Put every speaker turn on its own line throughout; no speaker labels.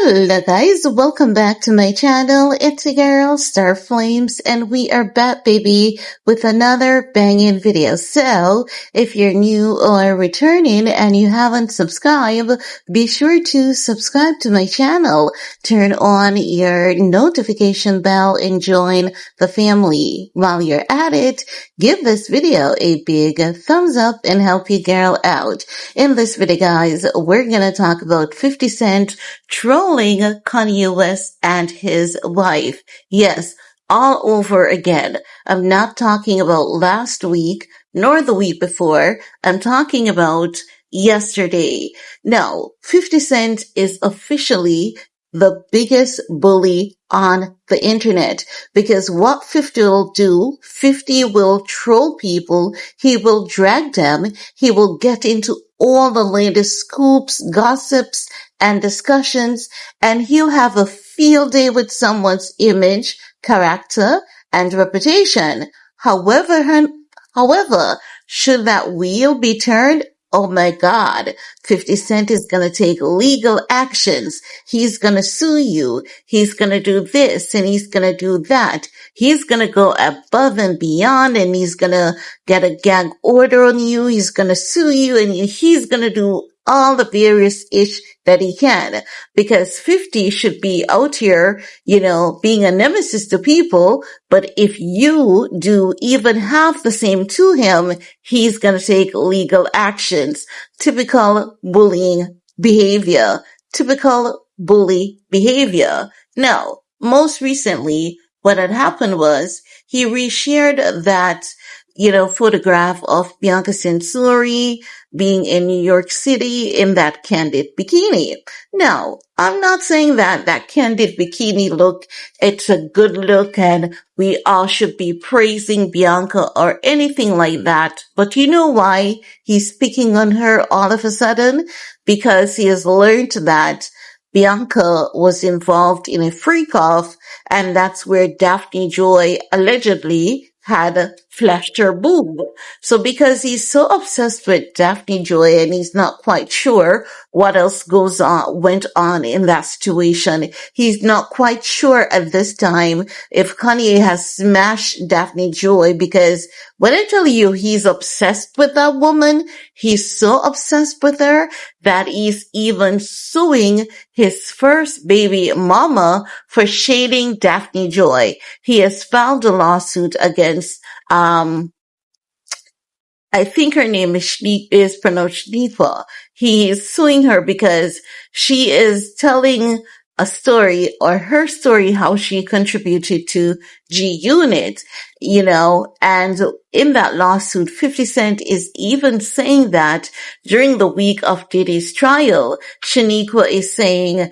Hello guys, welcome back to my channel. It's your girl Starflames and we are back baby with another banging video. So if you're new or returning and you haven't subscribed, be sure to subscribe to my channel. Turn on your notification bell and join the family. While you're at it, give this video a big thumbs up and help your girl out. In this video guys, we're gonna talk about 50 Cent trolling KanyeWest and his wife. Yes, all over again. I'm not talking about last week nor the week before. I'm talking about yesterday. Now, 50 Cent is officially the biggest bully on the internet because what 50 will do, 50 will troll people, he will drag them, he will get into all the latest scoops, gossips, and discussions, and he'll have a field day with someone's image, character, and reputation. However, should that wheel be turned, oh my God, 50 Cent is gonna take legal actions. He's gonna sue you. He's gonna do this and he's gonna do that. He's gonna go above and beyond and he's gonna get a gag order on you. He's gonna sue you and he's gonna do all the various ish that he can because 50 should be out here, being a nemesis to people. But if you do even half the same to him, he's going to take legal actions. Typical bullying behavior. Typical bully behavior. Now, most recently, what had happened was he reshared that photograph of Bianca Censori being in New York City in that candid bikini. Now, I'm not saying that candid bikini look, it's a good look and we all should be praising Bianca or anything like that. But you know why he's picking on her all of a sudden? Because he has learned that Bianca was involved in a freak-off and that's where Daphne Joy allegedly had flashed her boob. So because he's so obsessed with Daphne Joy and he's not quite sure what else went on in that situation, he's not quite sure at this time if Kanye has smashed Daphne Joy because when I tell you he's obsessed with that woman, he's so obsessed with her that he's even suing his first baby mama for shading Daphne Joy. He has filed a lawsuit against I think her name is pronounced Shnifa. He is suing her because she is telling a story or her story how she contributed to G-Unit, and in that lawsuit, 50 Cent is even saying that during the week of Diddy's trial, Shaniqua is saying,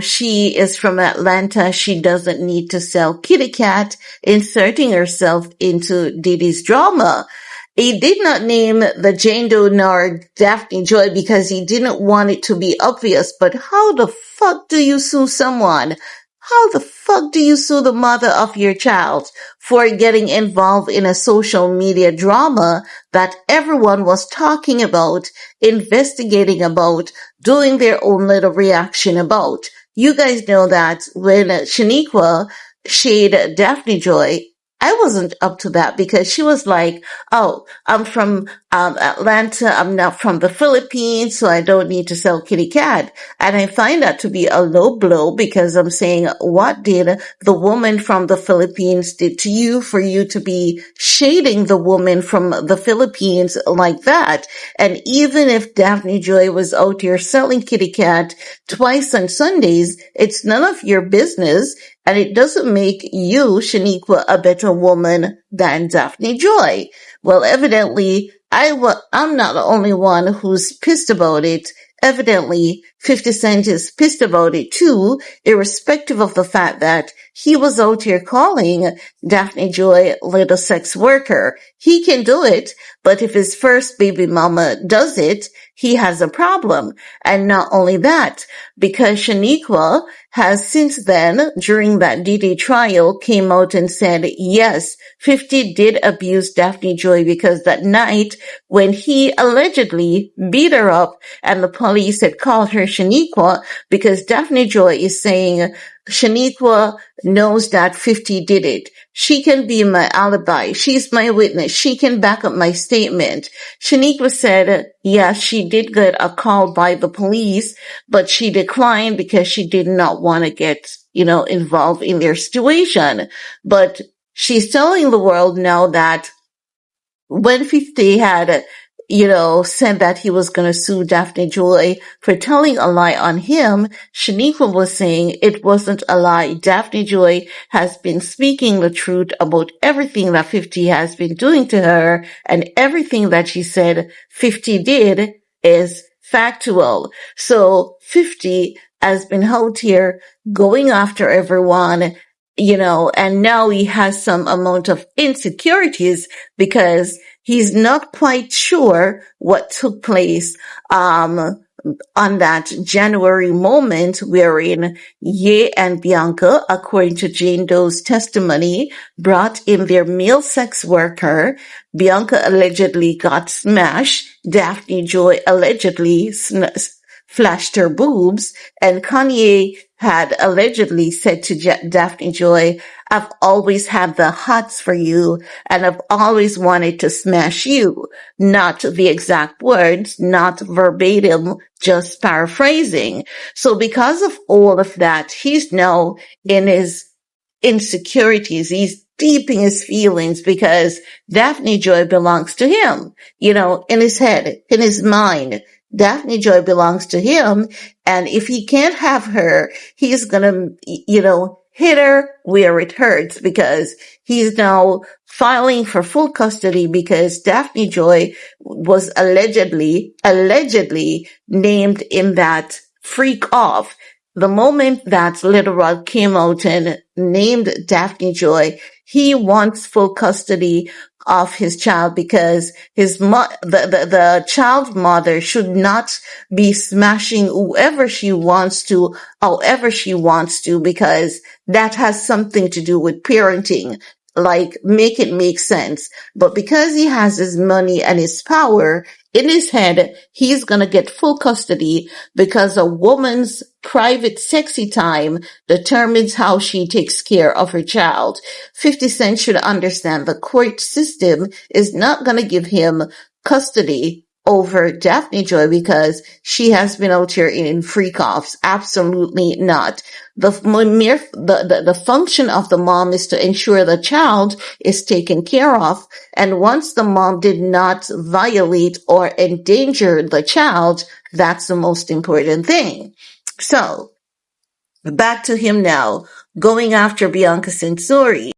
she is from Atlanta. She doesn't need to sell kitty cat, inserting herself into Diddy's drama. He did not name the Jane Doe nor Daphne Joy because he didn't want it to be obvious. But how the fuck do you sue someone? How the fuck do you sue the mother of your child for getting involved in a social media drama that everyone was talking about, investigating about, doing their own little reaction about? You guys know that when Shaniqua shaded Daphne Joy, I wasn't up to that because she was like, oh, I'm from Atlanta. I'm not from the Philippines, so I don't need to sell kitty cat. And I find that to be a low blow because I'm saying, what did the woman from the Philippines did to you for you to be shading the woman from the Philippines like that? And even if Daphne Joy was out here selling kitty cat twice on Sundays, it's none of your business. And it doesn't make you, Shaniqua, a better woman than Daphne Joy. Well, evidently, I'm not the only one who's pissed about it. Evidently, 50 Cent is pissed about it too, irrespective of the fact that he was out here calling Daphne Joy little sex worker. He can do it, but if his first baby mama does it, he has a problem. And not only that, because Shaniqua has since then, during that Diddy trial, came out and said, yes, 50 did abuse Daphne Joy because that night when he allegedly beat her up and the police had called her Shaniqua because Daphne Joy is saying Shaniqua knows that 50 did it. She can be my alibi. She's my witness. She can back up my statement. Shaniqua said, yes, she did get a call by the police, but she declined because she did not want to get, involved in their situation. But she's telling the world now that when 50 had, said that he was going to sue Daphne Joy for telling a lie on him, Shaniqua was saying it wasn't a lie. Daphne Joy has been speaking the truth about everything that 50 has been doing to her, and everything that she said 50 did is factual. So 50 has been out here going after everyone, and now he has some amount of insecurities because he's not quite sure what took place on that January moment wherein Ye and Bianca, according to Jane Doe's testimony, brought in their male sex worker. Bianca allegedly got smashed. Daphne Joy allegedly flashed her boobs, and Kanye had allegedly said to Daphne Joy, I've always had the hots for you, and I've always wanted to smash you. Not the exact words, not verbatim, just paraphrasing. So because of all of that, he's now in his insecurities. He's deep in his feelings because Daphne Joy belongs to him, in his head, in his mind. Daphne Joy belongs to him. And if he can't have her, he's going to, hit her where it hurts because he's now filing for full custody because Daphne Joy was allegedly named in that freak off. The moment that Little Rod came out and named Daphne Joy, he wants full custody of his child because the child mother should not be smashing whoever she wants to, however she wants to, because that has something to do with parenting. Like, make it make sense. But because he has his money and his power in his head, he's gonna get full custody because a woman's private sexy time determines how she takes care of her child. 50 Cent should understand the court system is not gonna give him custody over Daphne Joy because she has been out here in freak-offs. Absolutely not. The function of the mom is to ensure the child is taken care of. And once the mom did not violate or endanger the child, that's the most important thing. So, back to him now, going after Bianca Censori.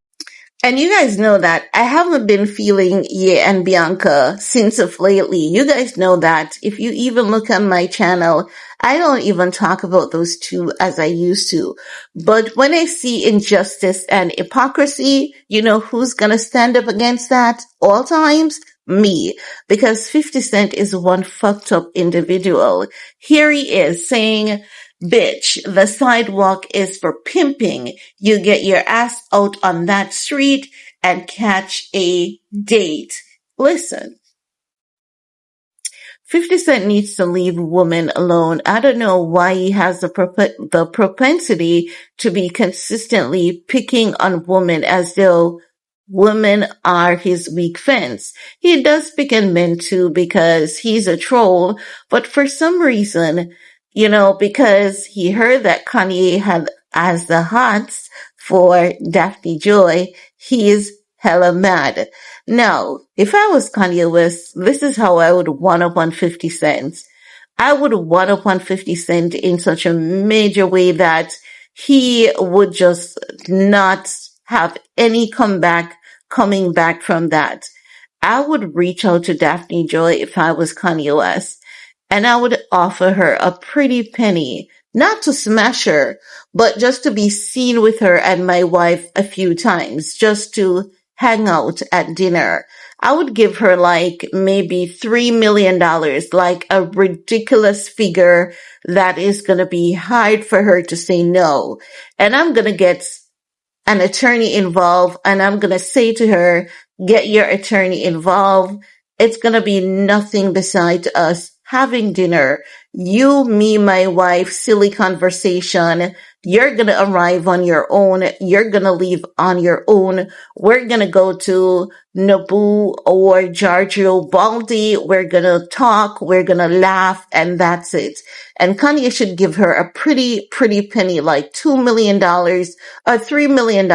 And you guys know that I haven't been feeling Ye and Bianca since of lately. You guys know that. If you even look on my channel, I don't even talk about those two as I used to. But when I see injustice and hypocrisy, you know who's gonna stand up against that all times? Me. Because 50 Cent is one fucked up individual. Here he is saying, bitch, the sidewalk is for pimping. You get your ass out on that street and catch a date. Listen. 50 Cent needs to leave women alone. I don't know why he has the propensity to be consistently picking on women as though women are his weak fence. He does pick on men too because he's a troll, but for some reason, because he heard that Kanye has the hots for Daphne Joy, he's hella mad. Now, if I was KanyeWest, this is how I would one up on 50 Cent. I would one up on 50 Cent in such a major way that he would just not have any coming back from that. I would reach out to Daphne Joy if I was KanyeWest. And I would offer her a pretty penny, not to smash her, but just to be seen with her and my wife a few times, just to hang out at dinner. I would give her like maybe $3 million, like a ridiculous figure that is going to be hard for her to say no. And I'm going to get an attorney involved and I'm going to say to her, get your attorney involved. It's going to be nothing besides us having dinner You, me, my wife, silly conversation. You're going to arrive on your own. You're going to leave on your own. We're going to go to Naboo or Giorgio Baldi. We're going to talk. We're going to laugh. And that's it. And Kanye should give her a pretty penny, like $2 million or $3 million,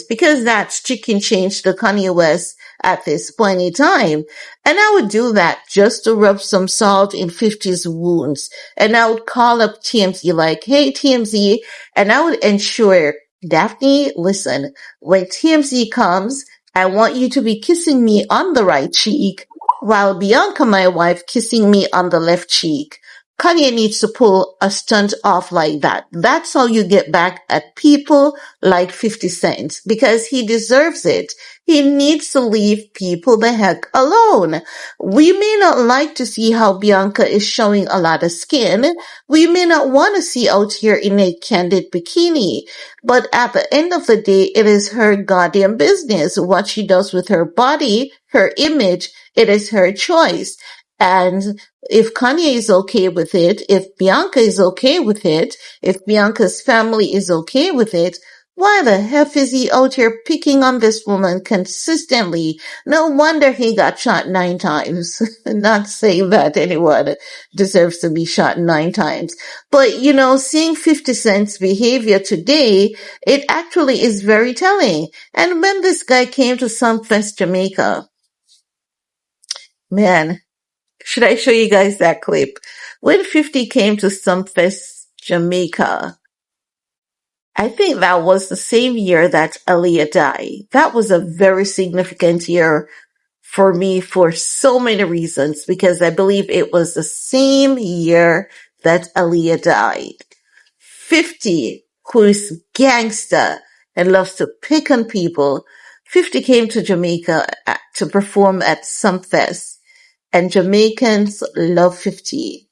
because that's chicken change to Kanye West at this point in time. And I would do that just to rub some salt in 50's wounds. And I would call up TMZ like, hey, TMZ, and I would ensure, Daphne, listen, when TMZ comes, I want you to be kissing me on the right cheek while Bianca, my wife, kissing me on the left cheek. Kanye needs to pull a stunt off like that. That's how you get back at people like 50 Cent, because he deserves it. He needs to leave people the heck alone. We may not like to see how Bianca is showing a lot of skin. We may not want to see out here in a candid bikini. But at the end of the day, it is her goddamn business. What she does with her body, her image, it is her choice. And if Kanye is okay with it, if Bianca is okay with it, if Bianca's family is okay with it, why the heck is he out here picking on this woman consistently? No wonder he got shot 9 times. Not saying that anyone deserves to be shot 9 times. But, seeing 50 Cent's behavior today, it actually is very telling. And when this guy came to Sumfest Jamaica, man, should I show you guys that clip? When 50 came to Sumfest Jamaica, I think that was the same year that Aaliyah died. That was a very significant year for me for so many reasons, because I believe it was the same year that Aaliyah died. 50, who is gangster and loves to pick on people, 50 came to Jamaica to perform at Sumfest, and Jamaicans love 50.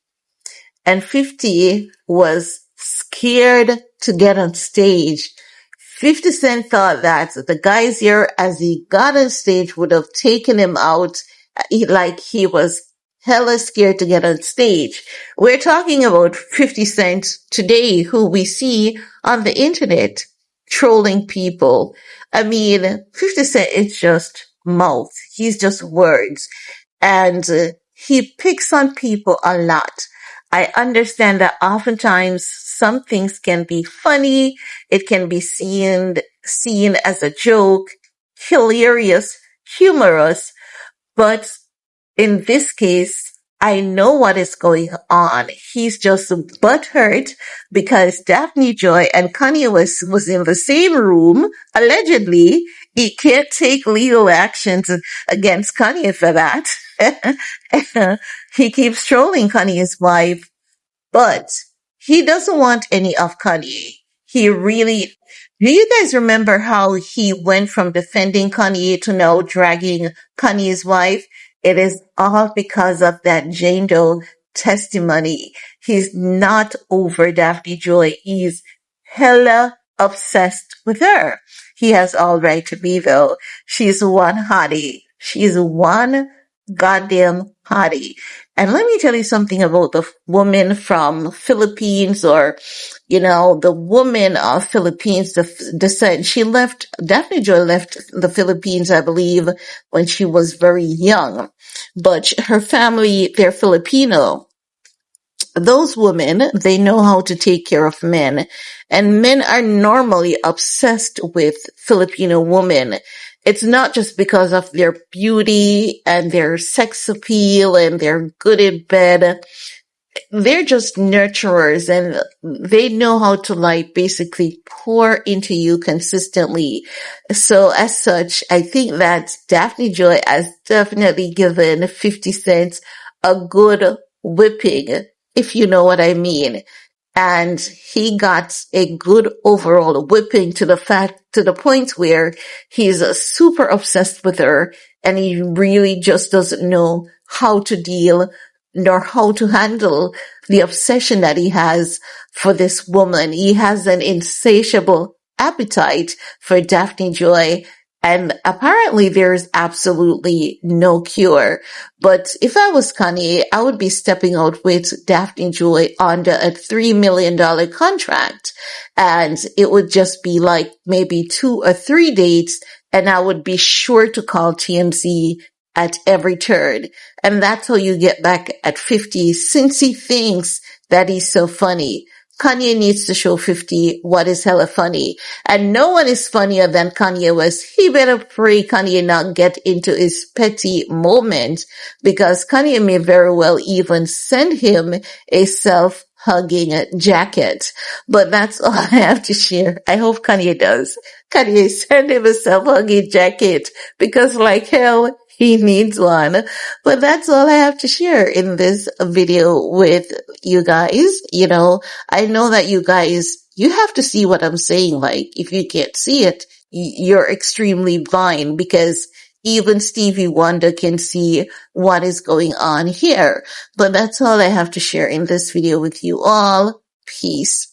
And 50 was scared to get on stage. 50 Cent thought that the guys here, as he got on stage, would have taken him out like he was hella scared to get on stage. We're talking about 50 Cent today, who we see on the internet trolling people. I mean, 50 Cent is just mouth. He's just words. And he picks on people a lot. I understand that oftentimes some things can be funny. It can be seen as a joke, hilarious, humorous. But in this case, I know what is going on. He's just butthurt because Daphne Joy and KanyeWest was in the same room, allegedly. He can't take legal actions against Kanye for that. He keeps trolling Kanye's wife, but he doesn't want any of Kanye. Do you guys remember how he went from defending Kanye to now dragging Kanye's wife? It is all because of that Jane Doe testimony. He's not over Daphne Joy. He's hella obsessed with her. He has all right to be, though. She's one hottie. She's one goddamn hottie. And let me tell you something about the woman from Philippines, or, the woman of Philippines descent. Daphne Joy left the Philippines, I believe, when she was very young. But her family, they're Filipino. Those women, they know how to take care of men. And men are normally obsessed with Filipino women. It's not just because of their beauty and their sex appeal and they're good in bed. They're just nurturers, and they know how to basically pour into you consistently. So as such, I think that Daphne Joy has definitely given 50 Cent a good whipping, if you know what I mean. And he got a good overall whipping to the point where he's super obsessed with her, and he really just doesn't know how to deal nor how to handle the obsession that he has for this woman. He has an insatiable appetite for Daphne Joy, And apparently there's absolutely no cure. But if I was Kanye, I would be stepping out with Daphne Joy under a $3 million contract. And it would just be like maybe 2 or 3 dates. And I would be sure to call TMZ at every turn. And that's how you get back at 50 since he thinks that he's so funny. Kanye needs to show 50 what is hella funny. And no one is funnier than Kanye West. He better pray Kanye not get into his petty moment, because Kanye may very well even send him a self-hugging jacket. But that's all I have to share. I hope Kanye does. Kanye, send him a self-hugging jacket, because like hell, he needs one. But that's all I have to share in this video with you guys. I know that you guys, you have to see what I'm saying. Like, if you can't see it, you're extremely blind, because even Stevie Wonder can see what is going on here. But that's all I have to share in this video with you all. Peace.